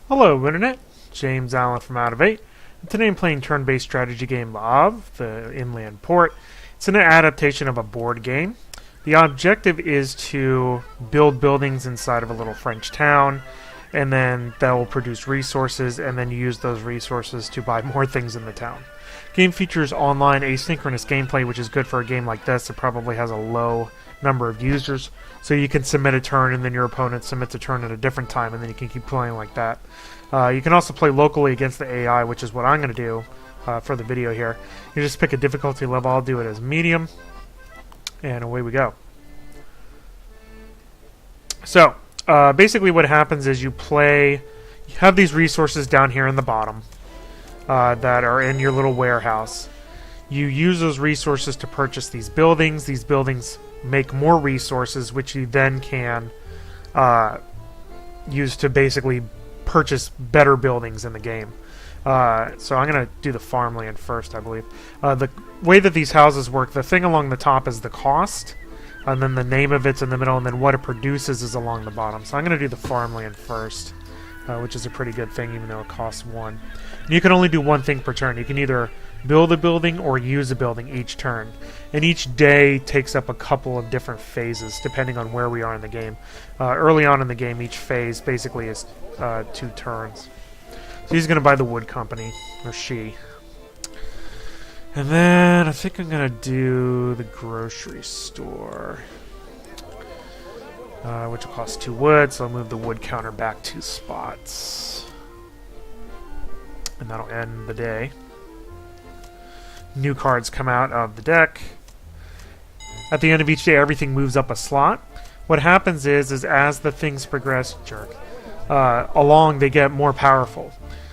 Hello, Internet. James Allen from Out of 8. And today I'm playing turn-based strategy game Havre, the inland port. It's an adaptation of a board game. The objective is to build buildings inside of a little French town, and then that will produce resources, and then you use those resources to buy more things in the town. Game features online asynchronous gameplay, which is good for a game like this. It probably has a low number of users, so you can submit a turn and then your opponent submits a turn at a different time, and then you can keep playing like that. You can also play locally against the AI, which is what I'm going to do for the video here. You just pick a difficulty level. I'll do it as medium, and away we go. So basically what happens is you have these resources down here in the bottom that are in your little warehouse. You use those resources to purchase these buildings. These buildings make more resources, which you then can use to basically purchase better buildings in the game. So I'm going to do the farmland first, I believe. The way that these houses work, the thing along the top is the cost, and then the name of it's in the middle, and then what it produces is along the bottom. So I'm going to do the farmland first, which is a pretty good thing, even though it costs 1. And you can only do one thing per turn. You can either build a building or use a building each turn. And each day takes up a couple of different phases, depending on where we are in the game. Early on in the game, each phase basically is 2 turns. So he's going to buy the wood company, or she. And then I think I'm going to do the grocery store, which will cost 2 wood, so I'll move the wood counter back 2 spots. And that'll end the day. New cards come out of the deck. At the end of each day, everything moves up a slot. What happens is as the things progress, along, they get more powerful.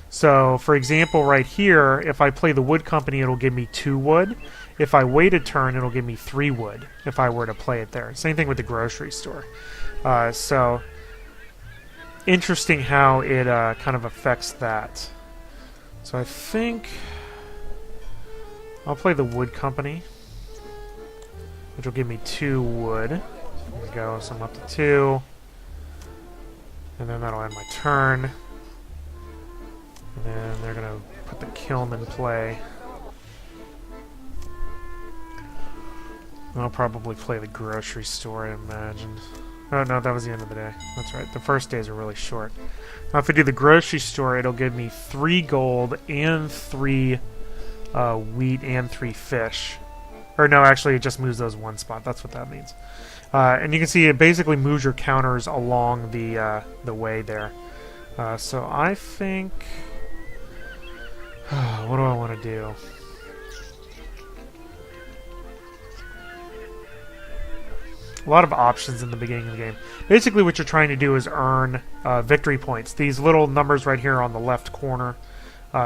So, for example, right here, if I play the wood company, it'll give me 2 wood. If I wait a turn, it'll give me 3 wood, if I were to play it there. Same thing with the grocery store. So, interesting how it kind of affects that. So I think I'll play the wood company, which will give me 2 wood. There we go, so I'm up to 2. And then that'll end my turn. And then they're going to put the kiln in play. I'll probably play the grocery store, I imagine. Oh, no, that was the end of the day. That's right. The first days are really short. Now, if I do the grocery store, it'll give me 3 gold and 3 wheat and 3 fish. Or no, actually, it just moves those 1 spot. That's what that means. And you can see it basically moves your counters along the way there. So I think... what do I want to do? A lot of options in the beginning of the game. Basically what you're trying to do is earn victory points. These little numbers right here on the left corner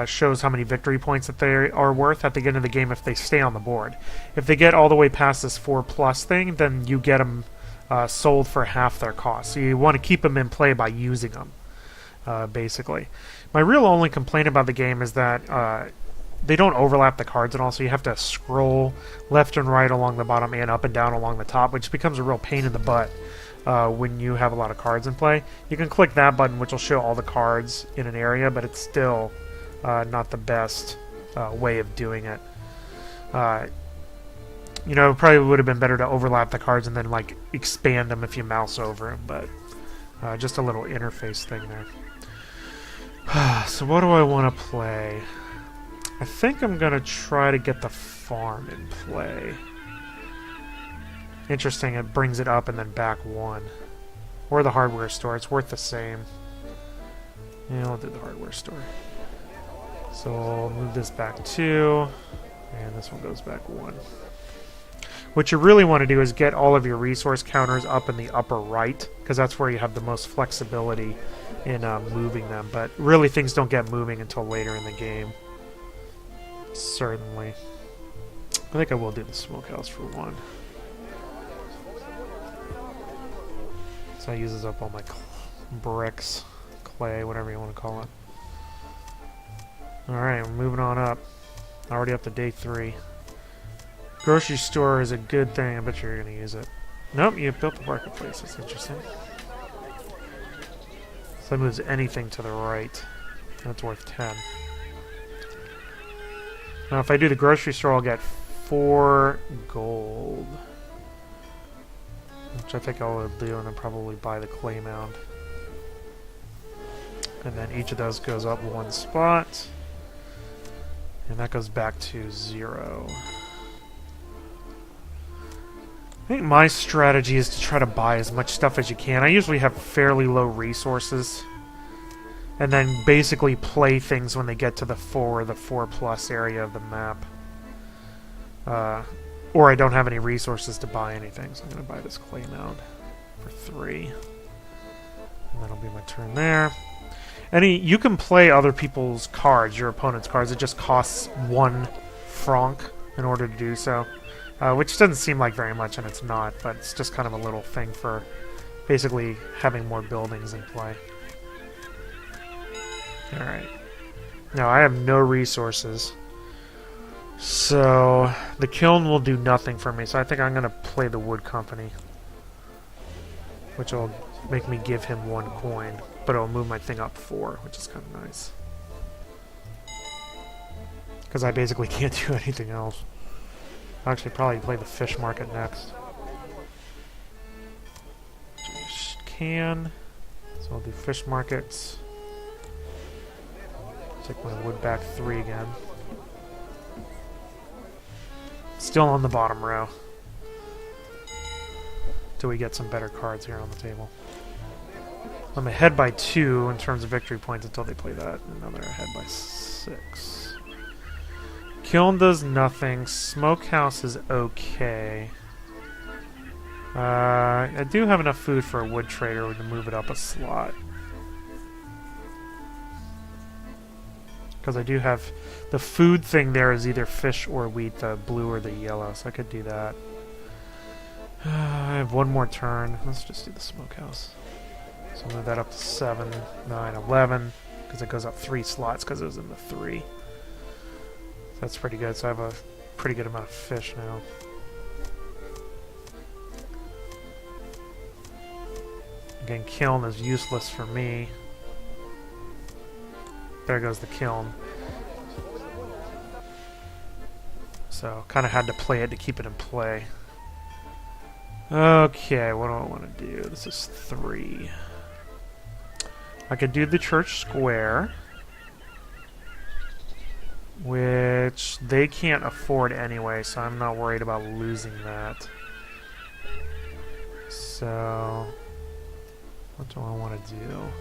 shows how many victory points that they are worth at the end of the game if they stay on the board. If they get all the way past this 4+ thing, then you get them sold for half their cost. So you want to keep them in play by using them, basically. My real only complaint about the game is that they don't overlap the cards at all, so you have to scroll left and right along the bottom and up and down along the top, which becomes a real pain in the butt when you have a lot of cards in play. You can click that button, which will show all the cards in an area, but it's still not the best way of doing it. You know, it probably would have been better to overlap the cards and then like expand them if you mouse over them, but just a little interface thing there. So what do I want to play? I think I'm going to try to get the farm in play. Interesting, it brings it up and then back 1. Or the hardware store, it's worth the same. Yeah, I'll do the hardware store. So I'll move this back 2, and this one goes back 1. What you really want to do is get all of your resource counters up in the upper right, because that's where you have the most flexibility in moving them. But really things don't get moving until later in the game. Certainly. I think I will do the smokehouse for 1. So that uses up all my bricks, clay, whatever you want to call it. Alright, we're moving on up. Already up to day 3. Grocery store is a good thing. I bet you're going to use it. Nope, you built the marketplace. That's interesting. So that moves anything to the right. That's worth 10. Now if I do the grocery store, I'll get 4 gold. Which I think I'll do, and then probably buy the clay mound. And then each of those goes up 1 spot. And that goes back to 0. I think my strategy is to try to buy as much stuff as you can. I usually have fairly low resources. And then basically play things when they get to the 4 or the 4+ area of the map. Or I don't have any resources to buy anything, so I'm going to buy this clay mound for 3. And that'll be my turn there. You can play other people's cards, your opponent's cards. It just costs 1 franc in order to do so. Which doesn't seem like very much, and it's not, but it's just kind of a little thing for basically having more buildings in play. Alright. Now, I have no resources. So, the kiln will do nothing for me, so I think I'm going to play the wood company. Which will make me give him 1 coin, but it'll move my thing up 4, which is kind of nice. Because I basically can't do anything else. I'll actually probably play the fish market next. Can. So I'll do fish markets. Take my wood back 3 again. Still on the bottom row. Till we get some better cards here on the table. I'm ahead by 2 in terms of victory points until they play that. And now they're ahead by 6. Kiln does nothing. Smokehouse is okay. I do have enough food for a wood trader to move it up a slot. Because I do have... The food thing there is either fish or wheat, the blue or the yellow, so I could do that. I have 1 more turn. Let's just do the smokehouse. So I'll move that up to 7, 9, 11, because it goes up 3 slots because it was in the 3. So that's pretty good, so I have a pretty good amount of fish now. Again, kiln is useless for me. There goes the kiln. So, kind of had to play it to keep it in play. Okay, what do I want to do? This is 3. I could do the church square, which they can't afford anyway, so I'm not worried about losing that. So, what do I want to do?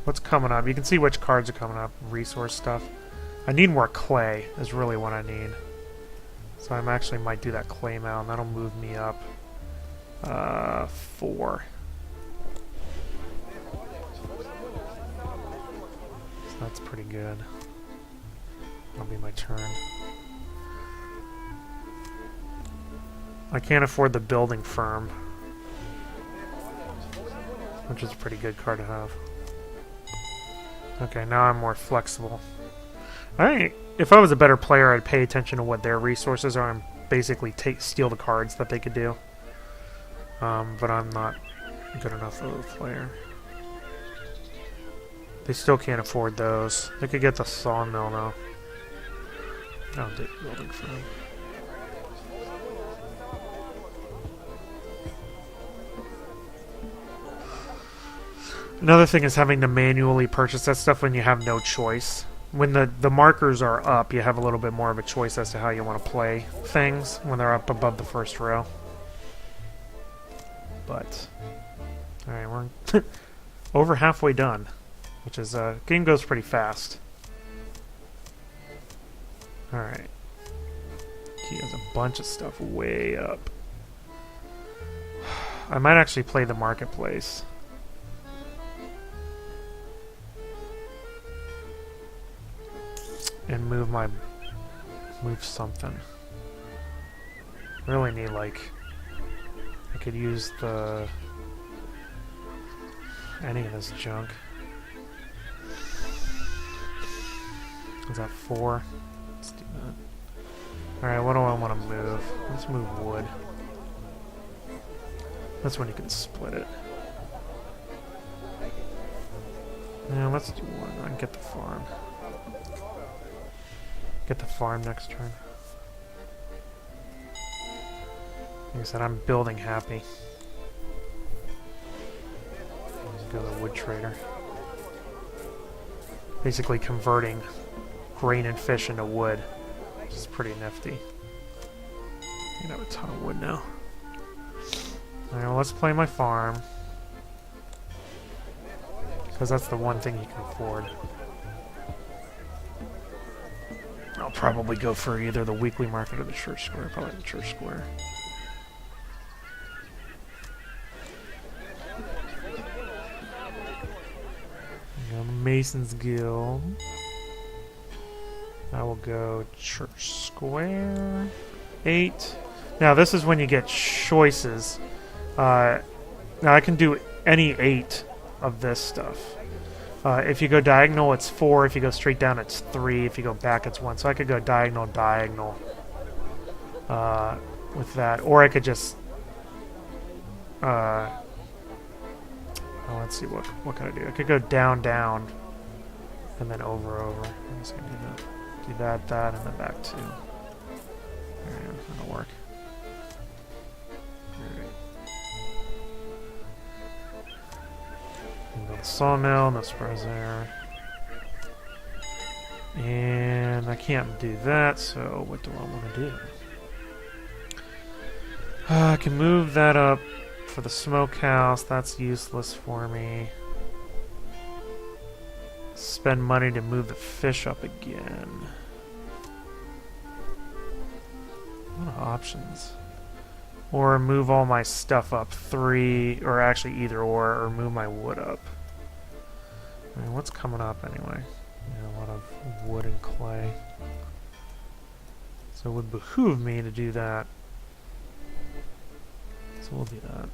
What's coming up? You can see which cards are coming up. Resource stuff. I need more clay, is really what I need. So I actually might do that clay mound. That'll move me up 4. So that's pretty good. That'll be my turn. I can't afford the building firm, which is a pretty good card to have. Okay, now I'm more flexible. If I was a better player, I'd pay attention to what their resources are and basically steal the cards that they could do. But I'm not good enough of a player. They still can't afford those. They could get the sawmill though. I'll take building firm. Another thing is having to manually purchase that stuff when you have no choice. When the markers are up, you have a little bit more of a choice as to how you want to play things when they're up above the first row. But, alright, we're over halfway done, which is, game goes pretty fast. Alright. He has a bunch of stuff way up. I might actually play the marketplace. And move something. Really need, like, I could use any of this junk. Is that 4? Let's do that. Alright, what do I want to move? Let's move wood. That's when you can split it. Yeah, let's do one. I can get the farm. Get the farm next turn. Like I said, I'm building happy. Let's go to the wood trader. Basically converting grain and fish into wood, which is pretty nifty. I have a ton of wood now. Alright, well, let's play my farm. Because that's the one thing you can afford. I'll probably go for either the weekly market or the church square. Probably the church square. Mason's Guild. I will go Church Square. 8. Now this is when you get choices. Now I can do any 8 of this stuff. If you go diagonal, it's 4. If you go straight down, it's 3. If you go back, it's 1. So I could go diagonal with that, or I could just. Let's see, what can I do? I could go down, and then over. I'm just gonna do that, and then back 2. There, that'll work. Build a sawmill, no surprise there. And I can't do that, so what do I want to do? I can move that up for the smokehouse. That's useless for me. Spend money to move the fish up again. What are options? Or move all my stuff up 3, or actually either or move my wood up. I mean, what's coming up anyway? Yeah, a lot of wood and clay. So it would behoove me to do that. So we'll do that.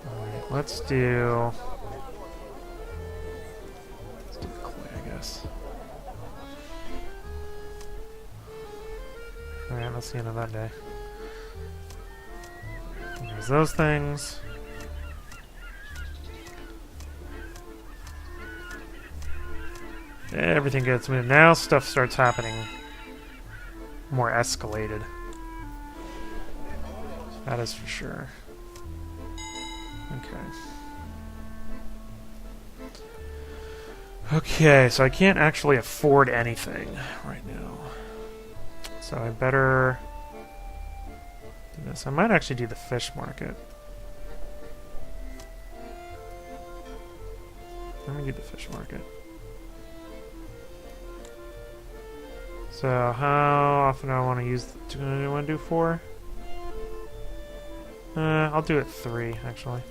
Alright, let's do the clay, I guess. Alright, that's the end of that day. There's those things. Everything gets moved. Now stuff starts happening more escalated. That is for sure. Okay, so I can't actually afford anything right now. So I better do this. I might actually do the fish market. Let me do the fish market. So how often do I want to use? Do I want to do 4? I'll do it 3 actually.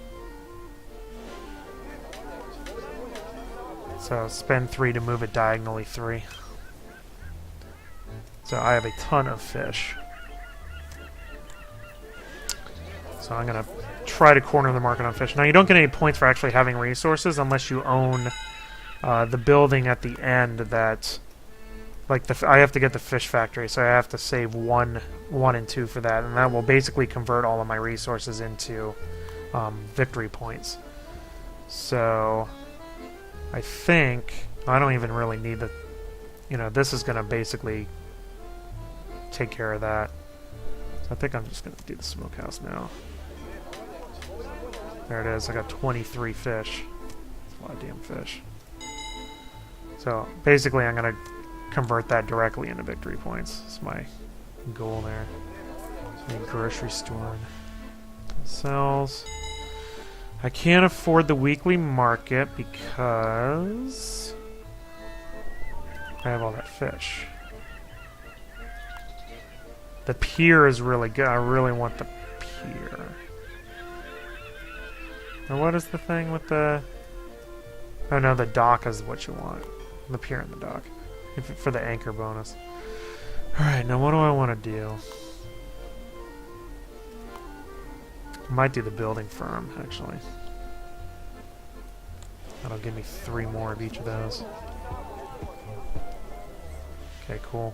So spend 3 to move it diagonally 3. So I have a ton of fish. So I'm gonna try to corner the market on fish. Now you don't get any points for actually having resources unless you own the building at the end that. Like I have to get the fish factory, so I have to save 1 and 2 for that, and that will basically convert all of my resources into victory points. So I think I don't even really need the, this is going to basically take care of that. So I think I'm just going to do the smokehouse now. There it is. I got 23 fish. That's a lot of damn fish. So basically, I'm going to convert that directly into victory points. That's my goal there. So grocery store sells. I can't afford the weekly market because I have all that fish. The pier is really good. I really want the pier. And what is the thing with the... Oh no, the dock is what you want. The pier and the dock. For the anchor bonus. Alright, now what do I want to do? I might do the building firm, actually. That'll give me 3 more of each of those. Okay, cool.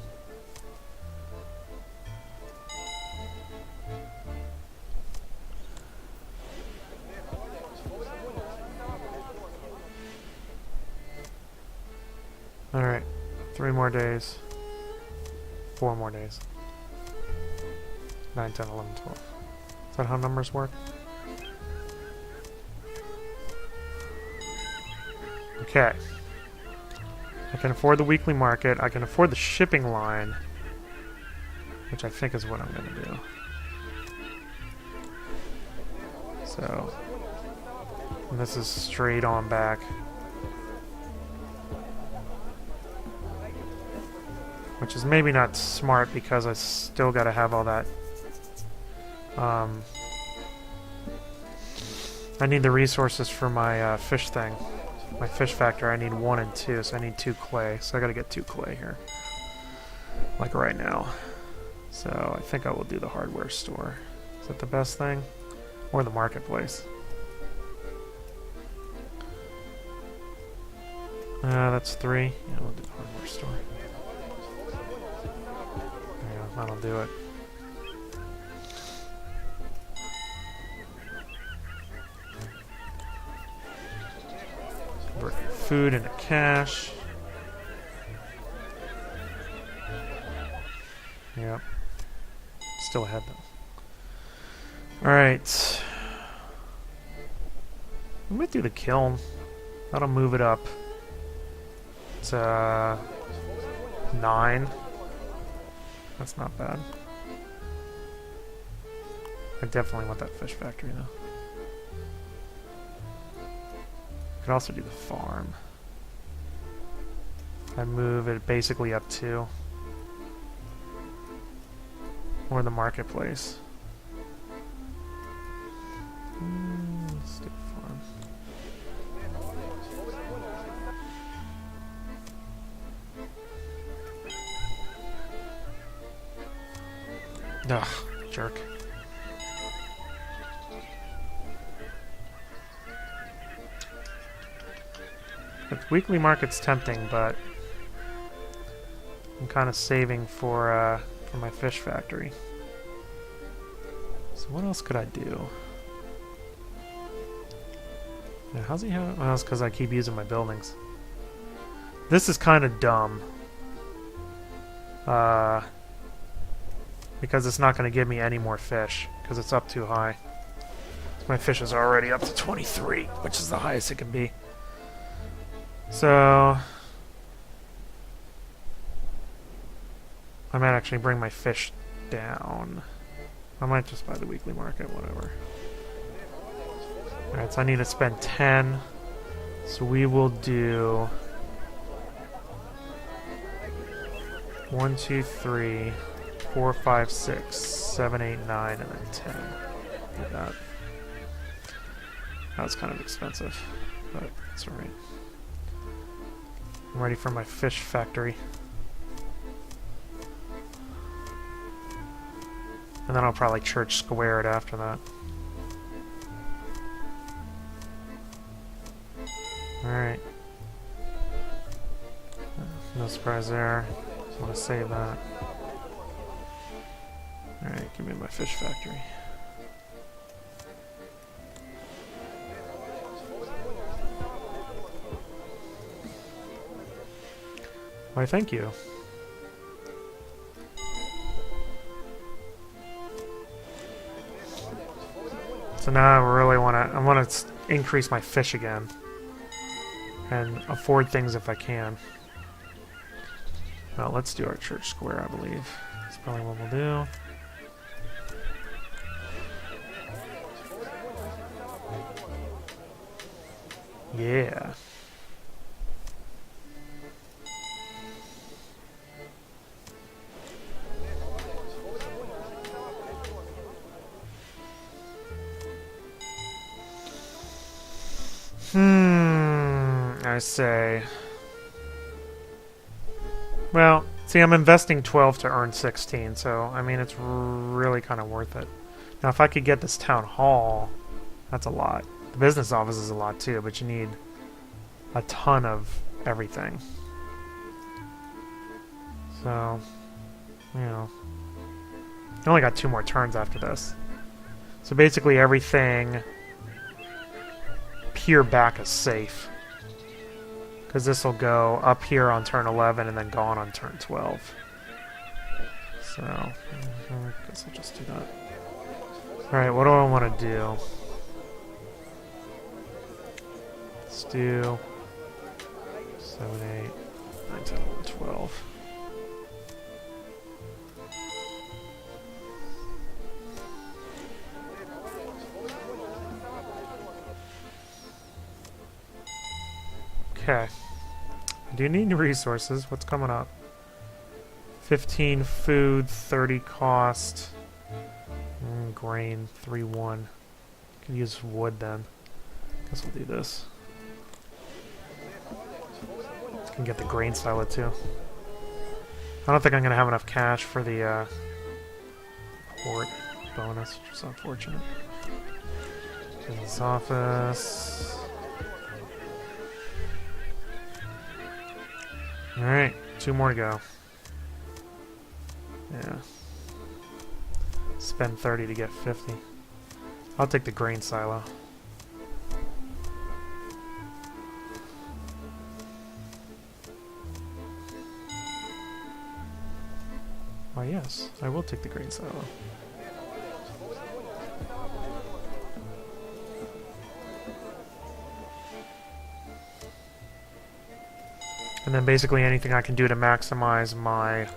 Alright. 3 more days. 4 more days. 9, 10, 11, 12. Is that how numbers work? Okay. I can afford the weekly market. I can afford the shipping line, which I think is what I'm going to do. So, and this is straight on back. Which is maybe not smart because I still got to have all that. I need the resources for my fish thing. My fish factor, I need 1 and 2, so I need 2 clay. So I gotta get 2 clay here. Like right now. So I think I will do the hardware store. Is that the best thing? Or the marketplace? That's 3. Yeah, we'll do the hardware store. Yeah, that'll do it. Food into cash. Yep. Still ahead though. Alright. We might do the kiln. That'll move it up. It's 9. That's not bad. I definitely want that fish factory though. Could also do the farm. I'd move it basically up 2. Or the marketplace. Let's do the farm. Ugh, jerk. The weekly market's tempting, but I'm kind of saving for my fish factory. So what else could I do? Yeah, how's he have? Well, that's because I keep using my buildings. This is kind of dumb. Because it's not going to give me any more fish, because it's up too high. My fish is already up to 23, which is the highest it can be. So I might actually bring my fish down. I might just buy the weekly market, whatever. Alright, so I need to spend 10. So we will do 1, 2, 3, 4, 5, 6, 7, 8, 9, and then 10. Like that. That was kind of expensive, but it's alright. I'm ready for my fish factory. And then I'll probably church square it after that. Alright. No surprise there. Just want to save that. Alright, give me my fish factory. Why, thank you. So now I really want to increase my fish again. And afford things if I can. Well, let's do our church square, I believe. That's probably what we'll do. Yeah. I say. Well, see, I'm investing 12 to earn 16, so, I mean, it's really kind of worth it. Now, if I could get this town hall, that's a lot. The business office is a lot, too, but you need a ton of everything. So, you know. I only got 2 more turns after this. So basically everything... Pier back is safe. because this will go up here on turn 11 and then gone on turn 12. So, I guess I'll just do that. Alright, what do I want to do? Let's do 7, 8, 9, 10, 11, 12. Okay. I do need resources. What's coming up? 15 food, 30 cost. Grain, 3-1. Can use wood then. Guess we'll do this. Can get the grain silo too. I don't think I'm gonna have enough cash for the port bonus, which is unfortunate. Business office. Alright, 2 more to go. Yeah. Spend 30 to get 50. I'll take the grain silo. Why, yes, I will take the grain silo. And then basically anything I can do to maximize my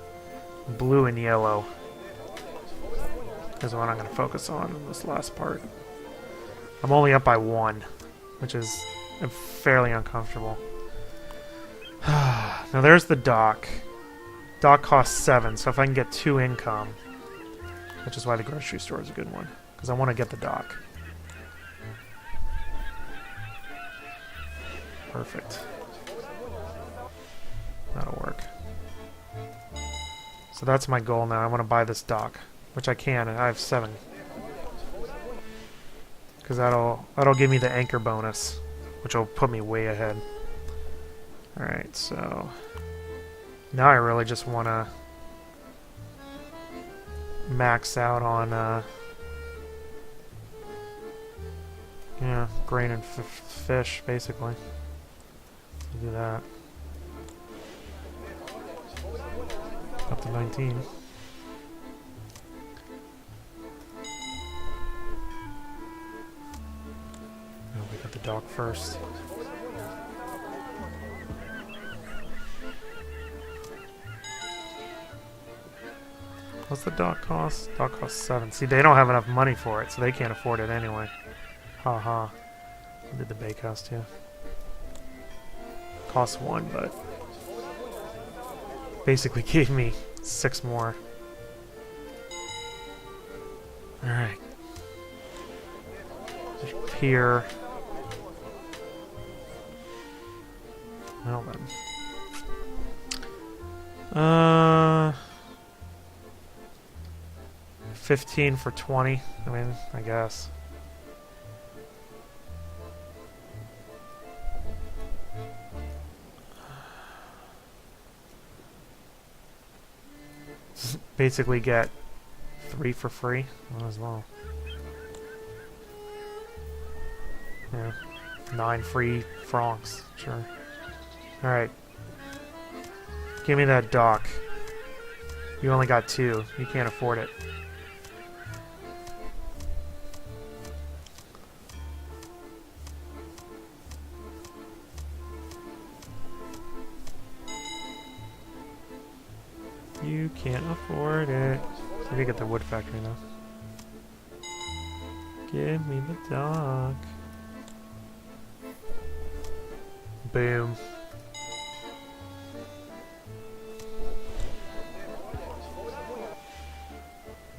blue and yellow is what I'm going to focus on in this last part. I'm only up by 1, which is fairly uncomfortable. Now there's the dock. Dock costs 7, so if I can get 2 income, which is why the grocery store is a good one, because I want to get the dock. Perfect. That'll work. So that's my goal now. I want to buy this dock, which I can, and I have 7. Because that'll give me the anchor bonus, which will put me way ahead. Alright, so now I really just want to max out on yeah, grain and fish, basically. Do that. Up to 19. Oh, we got the dock first. What's the dock cost? Dock costs 7. See, they don't have enough money for it, so they can't afford it anyway. Haha. I did the bakehouse too. Costs 1, but basically gave me 6 more. Alright. Pier. Well then. 15 for 20. I mean, I guess. Basically get 3 for free. Might as well. Yeah. 9 free francs. Sure. Alright. Give me that dock. You only got 2. You can't afford it. You can't afford it. Maybe get the wood factory now. Give me the dock. Boom.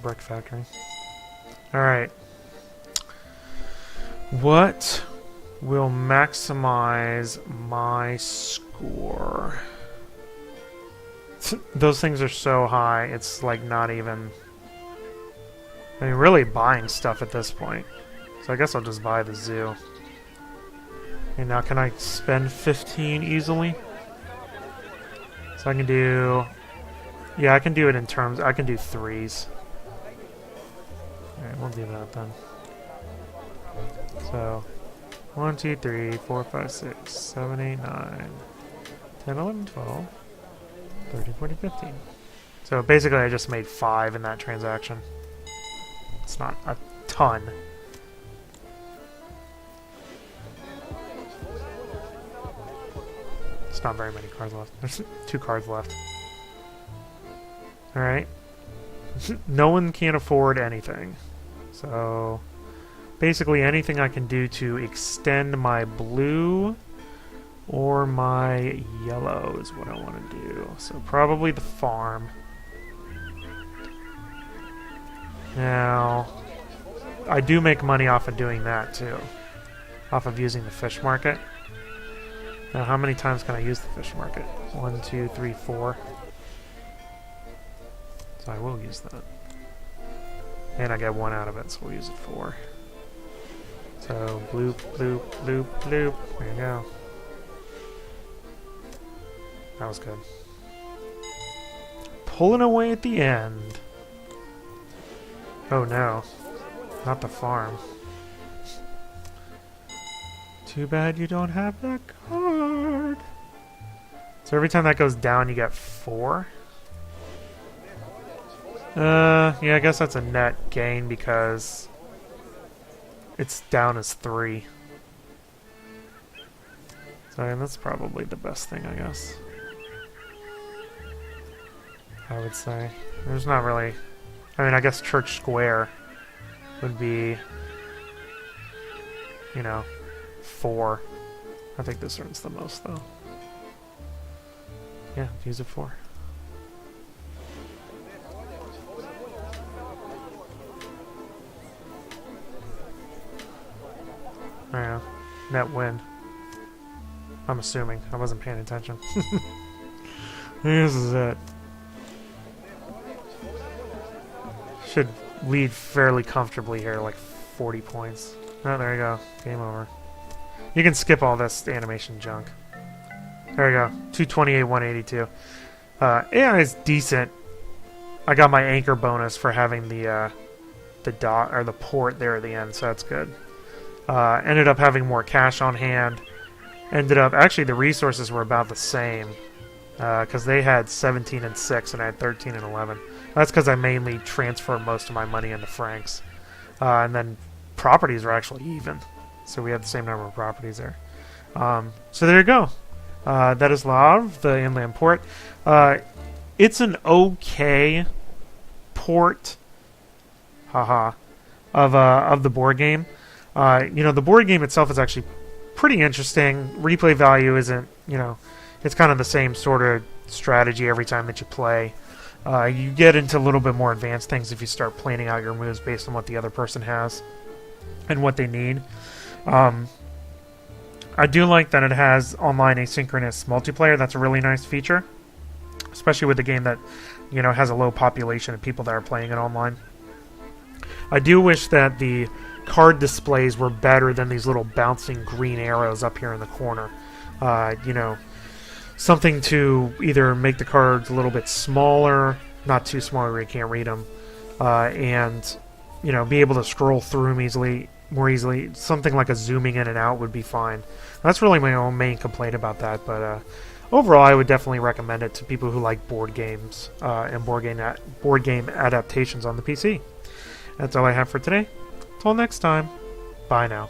Brick factory. Alright. What will maximize my score? Those things are so high, it's like not even... I mean, really buying stuff at this point. So I guess I'll just buy the zoo. And now can I spend 15 easily? So I can do... Yeah, I can do it in terms... I can do 3s. Alright, we'll do that then. So... 1, 2, 3, 4, 5, 6, 7, 8, 9, 10, 11, 12, 13, 14, 15. So basically I just made 5 in that transaction. It's not a ton. It's not very many cards left. There's 2 cards left. Alright. No one can afford anything. So basically anything I can do to extend my blue or my yellow is what I want to do. So probably the farm. Now, I do make money off of doing that too. Off of using the fish market. Now, how many times can I use the fish market? 1, 2, 3, 4. So I will use that. And I get 1 out of it, so we'll use it 4. So, bloop, bloop, bloop, bloop. There you go. That was good. Pulling away at the end. Oh no. Not the farm. Too bad you don't have that card. So every time that goes down, you get 4. Yeah, I guess that's a net gain because it's down as 3. So that's probably the best thing, I guess. I would say. There's not really... I mean, I guess Church Square would be, you know, 4. I think this earns the most, though. Yeah, use it 4. Yeah, net win. I'm assuming. I wasn't paying attention. This is it. Should lead fairly comfortably here, like 40 points. Oh, there you go. Game over. You can skip all this animation junk. There you go. 228, 182. AI is decent. I got my anchor bonus for having the dot or the port there at the end, so that's good. Ended up having more cash on hand. Ended up actually the resources were about the same because they had 17 and 6 and I had 13 and 11. That's because I mainly transfer most of my money into francs. And then properties are actually even. So we have the same number of properties there. So there you go. That is La Havre, the inland port. It's an okay port of the board game. You know, the board game itself is actually pretty interesting. Replay value isn't, you know, it's kind of the same sort of strategy every time that you play. You get into a little bit more advanced things if you start planning out your moves based on what the other person has and what they need. I do like that it has online asynchronous multiplayer. That's a really nice feature, especially with a game that, you know, has a low population of people that are playing it online. I do wish that the card displays were better than these little bouncing green arrows up here in the corner. You know, something to either make the cards a little bit smaller, not too small where you can't read them, and, you know, be able to scroll through them more easily. Something like a zooming in and out would be fine. That's really my own main complaint about that, but overall I would definitely recommend it to people who like board games and board game adaptations on the PC. That's all I have for today. Till next time, bye now.